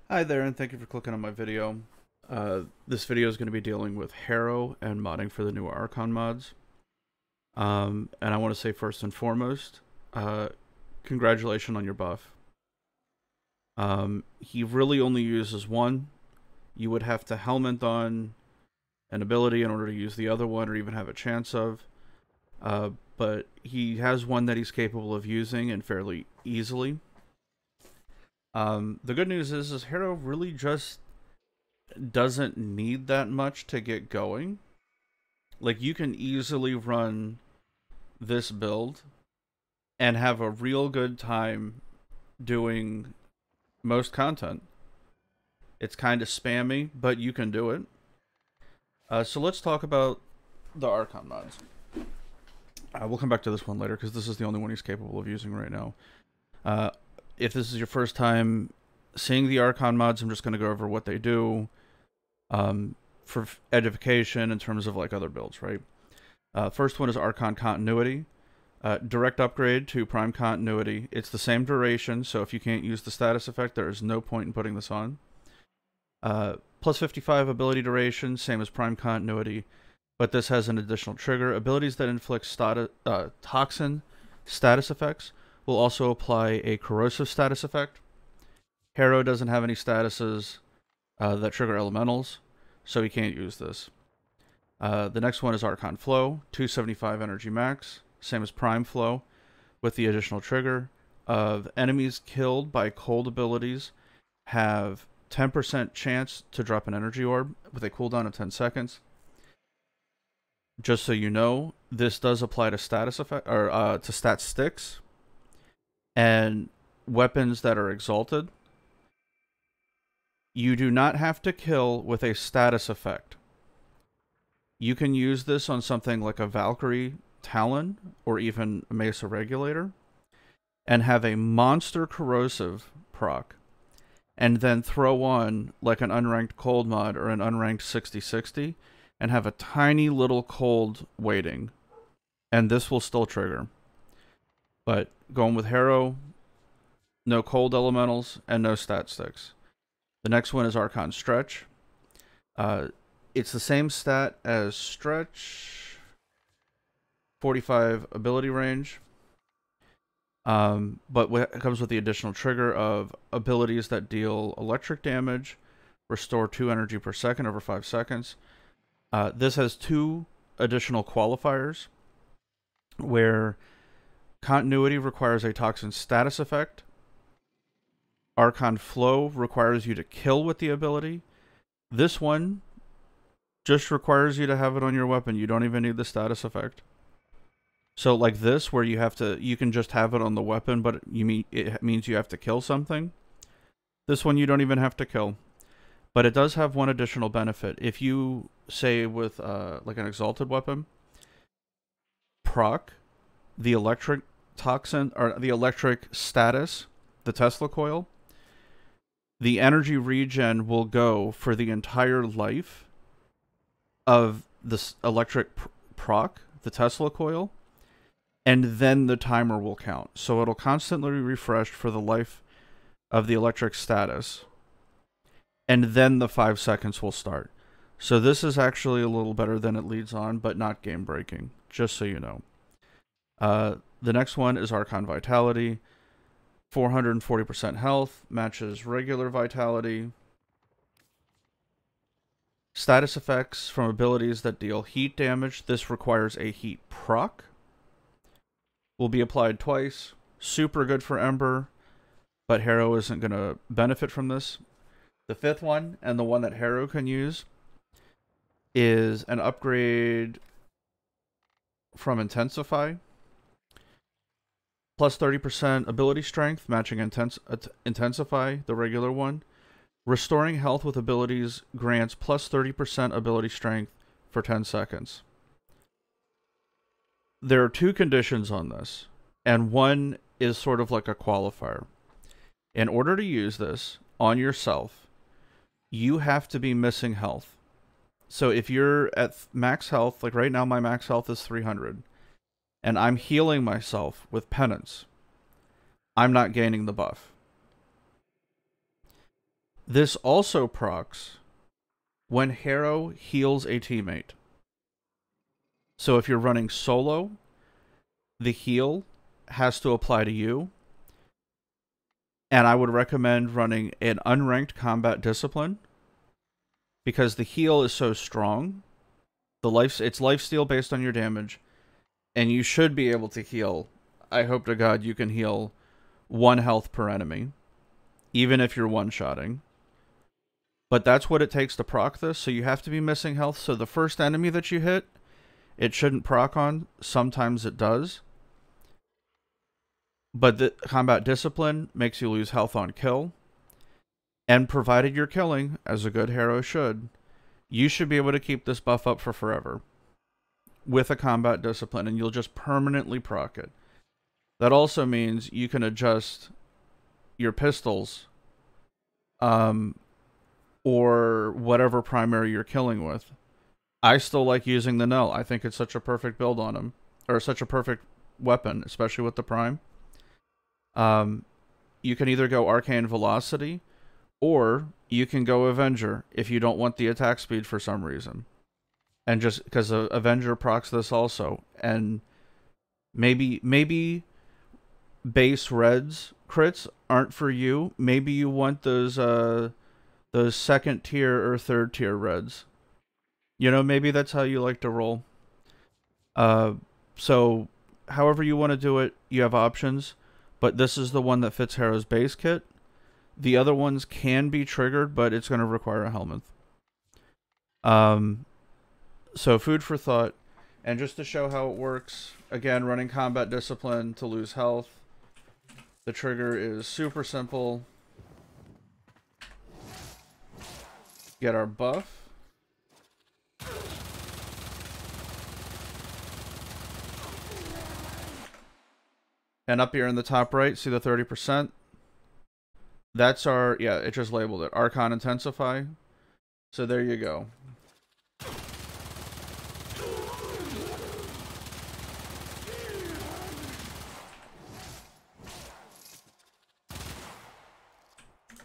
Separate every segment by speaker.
Speaker 1: Hi there, and thank you for clicking on my video. This video is going to be dealing with Harrow and modding for the new Archon mods. And I want to say first and foremost, congratulations on your buff. He really only uses one. You would have to helmet on an ability in order to use the other one or even have a chance of. But he has one that he's capable of using and fairly easily. The good news is Harrow really just doesn't need that much to get going. Like, you can easily run this build and have a real good time doing most content. It's kind of spammy, but you can do it. So let's talk about the Archon mods. We'll come back to this one later because this is the only one he's capable of using right now. If this is your first time seeing the Archon mods, I'm just going to go over what they do for edification in terms of like other builds, right? First one is Archon Continuity. Direct upgrade to Prime Continuity. It's the same duration, so if you can't use the status effect, there is no point in putting this on. Plus 55 ability duration, same as Prime Continuity, but this has an additional trigger. Abilities that inflict toxin status effects will also apply a corrosive status effect. Harrow doesn't have any statuses that trigger elementals, so he can't use this. The next one is Archon Flow, 275 energy max, same as Prime Flow, with the additional trigger of enemies killed by cold abilities have 10% chance to drop an energy orb with a cooldown of 10 seconds. Just so you know, this does apply to status effect or to stat sticks and weapons that are exalted. You do not have to kill with a status effect. You can use this on something like a Valkyrie Talon or even a Mesa Regulator and have a monster corrosive proc and then throw on like an unranked cold mod or an unranked 60/60 and have a tiny little cold waiting, and this will still trigger. But going with Harrow, no cold elementals and no stat sticks. The next one is Archon Stretch. It's the same stat as Stretch, 45 ability range, but it comes with the additional trigger of abilities that deal electric damage, restore 2 energy per second over 5 seconds. This has 2 additional qualifiers, where Continuity requires a toxin status effect. Archon Flow requires you to kill with the ability. This one just requires you to have it on your weapon. You don't even need the status effect. So like this, where you can just have it on the weapon, but it means you have to kill something. This one you don't even have to kill. But it does have one additional benefit. If you, say with like an exalted weapon, proc the electric toxin, or the electric status, the Tesla coil, the energy regen will go for the entire life of this electric proc, the Tesla coil, and then the timer will count. So it'll constantly refresh for the life of the electric status, and then the 5 seconds will start. So this is actually a little better than it leads on, but not game breaking, just so you know. The next one is Archon Vitality. 440% health, matches regular vitality. Status effects from abilities that deal heat damage. This requires a heat proc. Will be applied twice. Super good for Ember, but Harrow isn't going to benefit from this. The fifth one, and the one that Harrow can use, is an upgrade from Intensify. Plus 30% ability strength, matching Intensify, the regular one. Restoring health with abilities grants plus 30% ability strength for 10 seconds. There are 2 conditions on this, and one is sort of like a qualifier. In order to use this on yourself, you have to be missing health. So if you're at max health, like right now my max health is 300, and I'm healing myself with penance, I'm not gaining the buff. This also procs when Harrow heals a teammate. So if you're running solo, the heal has to apply to you. And I would recommend running an unranked combat discipline because the heal is so strong. It's lifesteal based on your damage, and you should be able to heal. I hope to God you can heal 1 health per enemy, even if you're one-shotting. But that's what it takes to proc this, so you have to be missing health. So the first enemy that you hit, it shouldn't proc on. Sometimes it does. But the combat discipline makes you lose health on kill. And provided you're killing, as a good Harrow should, you should be able to keep this buff up for forever with a combat discipline, and you'll just permanently proc it. That also means you can adjust your pistols or whatever primary you're killing with. I still like using the Null. I think it's such a perfect build on him, or such a perfect weapon, especially with the Prime. You can either go Arcane Velocity, or you can go Avenger if you don't want the attack speed for some reason. And just because Avenger procs this also. And maybe base reds crits aren't for you. Maybe you want those second tier or third tier reds. You know, maybe that's how you like to roll. So however you want to do it, you have options. But this is the one that fits Harrow's base kit. The other ones can be triggered, but it's going to require a helminth. So food for thought. And just to show how it works, again, running combat discipline to lose health. The trigger is super simple. Get our buff. And up here in the top right, see the 30%? That's our, yeah, it just labeled it. Archon intensify. So there you go.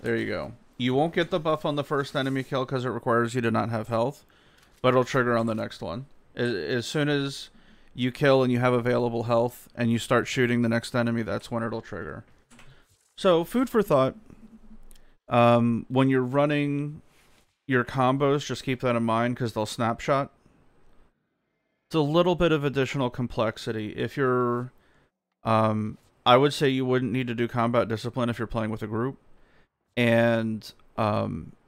Speaker 1: There you go. You won't get the buff on the first enemy kill because it requires you to not have health, but it'll trigger on the next one. As soon as you kill and you have available health and you start shooting the next enemy, that's when it'll trigger. So, food for thought. When you're running your combos, just keep that in mind because they'll snapshot. It's a little bit of additional complexity. If you're, I would say you wouldn't need to do combat discipline if you're playing with a group. And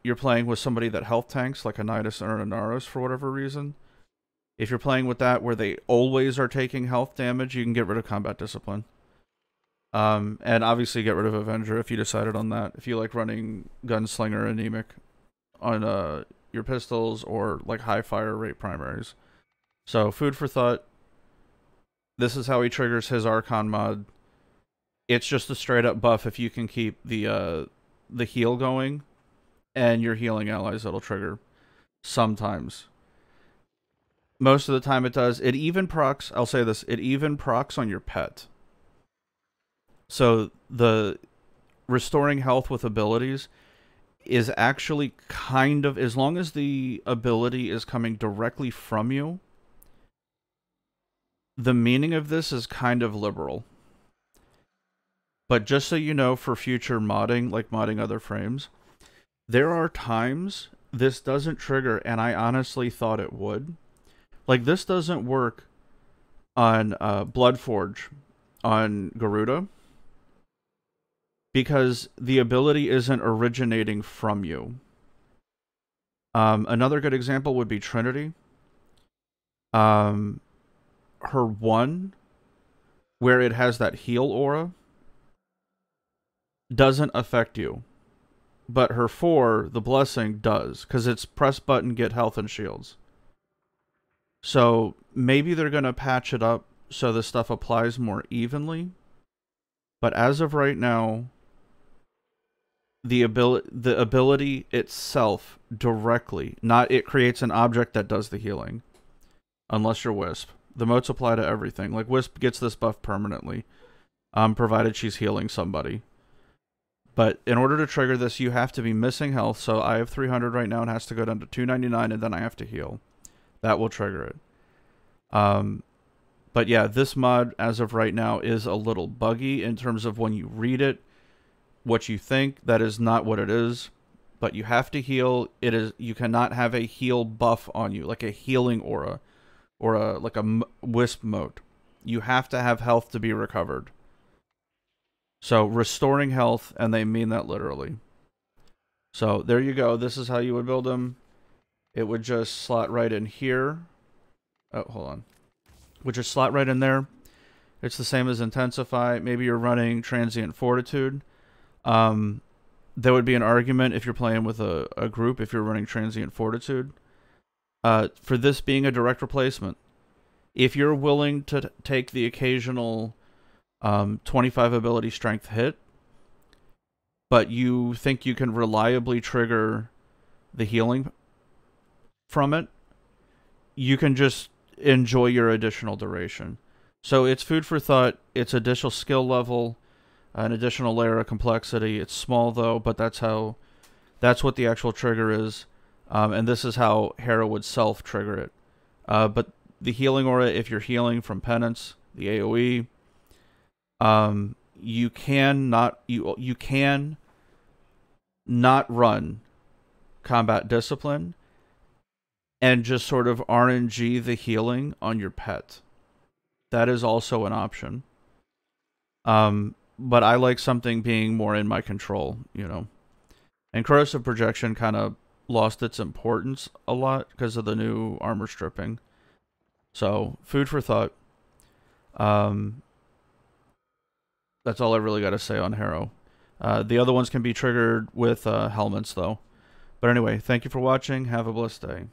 Speaker 1: you're playing with somebody that health tanks, like a Nidus or a Naros for whatever reason. If you're playing with that where they always are taking health damage, you can get rid of combat discipline. And obviously get rid of Avenger if you decided on that. If you like running Gunslinger Anemic on your pistols or like high fire rate primaries. So food for thought. This is how he triggers his Archon mod. It's just a straight up buff if you can keep the heal going and you're healing allies, it'll trigger sometimes. Most of the time it does. It even procs, I'll say this, it even procs on your pet. So the restoring health with abilities is actually kind of, as long as the ability is coming directly from you, the meaning of this is kind of liberal. But just so you know, for future modding, like modding other frames, there are times this doesn't trigger, and I honestly thought it would. Like, this doesn't work on Bloodforge on Garuda, because the ability isn't originating from you. Another good example would be Trinity. Her 1, where it has that heal aura, doesn't affect you. But her 4, the Blessing, does, because it's press button, get health and shields. So maybe they're going to patch it up so this stuff applies more evenly. But as of right now, the ability itself directly, not it creates an object that does the healing. Unless you're Wisp. The motes apply to everything. Like, Wisp gets this buff permanently, provided she's healing somebody. But in order to trigger this, you have to be missing health. So I have 300 right now and has to go down to 299, and then I have to heal. That will trigger it. But yeah, this mod, as of right now, is a little buggy in terms of when you read it, what you think. That is not what it is. But you have to heal. You cannot have a heal buff on you, like a healing aura, or like a wisp mode. You have to have health to be recovered. So restoring health, and they mean that literally. So there you go. This is how you would build them. It would just slot right in here. Oh, hold on. Would just slot right in there. It's the same as intensify. Maybe you're running transient fortitude. There would be an argument if you're playing with a group, if you're running transient fortitude, for this being a direct replacement. If you're willing to take the occasional 25 ability strength hit, but you think you can reliably trigger the healing from it, you can just enjoy your additional duration. So it's food for thought. It's additional skill level, an additional layer of complexity. It's small though, but that's what the actual trigger is. And this is how Harrow would self-trigger it. But the healing aura, if you're healing from penance, the AoE, you can not run combat discipline and just sort of RNG the healing on your pet. That is also an option. But I like something being more in my control, you know. And corrosive projection kind of lost its importance a lot because of the new armor stripping. So, food for thought. That's all I really got to say on Harrow. The other ones can be triggered with helmets, though. But anyway, thank you for watching. Have a blessed day.